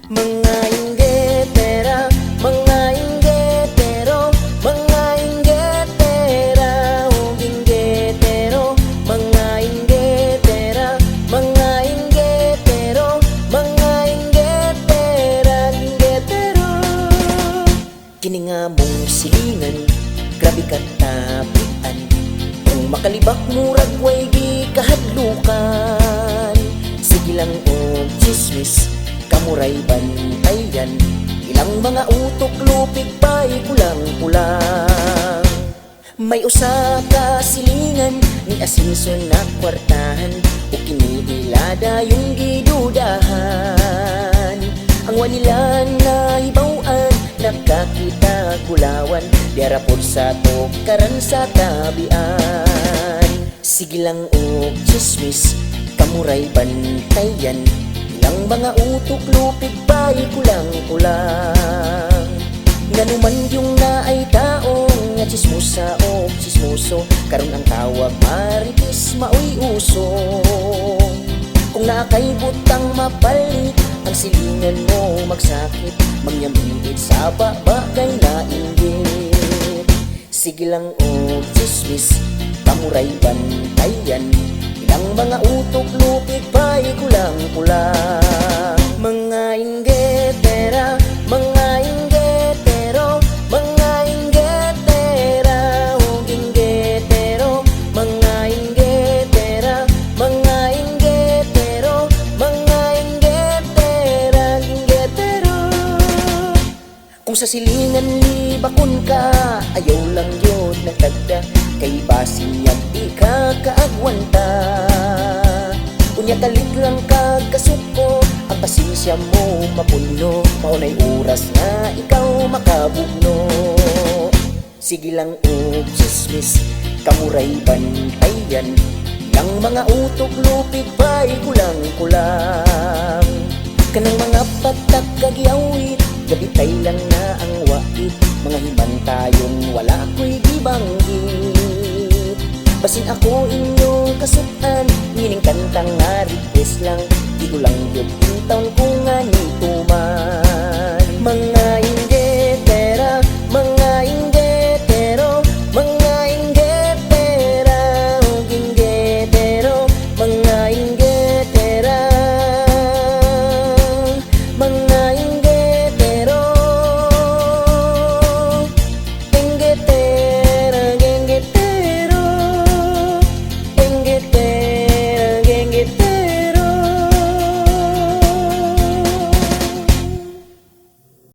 Mga inggitera, mga inggitero, mga inggitera, ug inggitero, mga inggitera, mga inggitero, mga inggitera, inggitero. Kini nga mong silingan, grabe katabian, kung makalibak murag way gi kahadlukan. Sige lang og chismis, kamuray bantayan, ilang mga utok lupig pa'y kulang-kulang. May usa ka silingan ni Asinson na kwartahan, o kiniilada yung gidudahan. Ang wanila na hibawaan, nakakita kulawan, diara pod sa tokaran sa tabian. Sige lang og chismis, kamuray bantayan, ilang mga utok lupig pa'y kulang-kulang. Nganuman yung naay taong nga chismosa o chismoso, karon ang tawag marites maoy uso. Kung nakay butang mapalit, ang silingan mo magsakit, mangyamingit sa bagay na inggit. Sige lang o chismis, kamuray bantayan, ilang mga utok lupig pa'y kulang-kulang. Mga inggitera, mga inggitero, mga inggitera, ug inggitero, mga inggitera, mga inggitero, mga inggitera, inggitero. Kung sa silingan libakon ka, ayaw lang yun nagtagda, kay basin yan di ka kaagwanta. Unya kalit lang kagkasuko, ang pasensya mo mapuno, maunay oras na ikaw makabugno. Sige lang o chismis, kamuray bantayan, ng mga utok lupig pa'y kulang-kulang. Kanang mga patak kagyawit, gabitay lang na ang wait, mga himantayon wala ako'y gibanggit. Basin ako inyong kasutan, ngining kantang nga request lang, di ko lang yun taon ko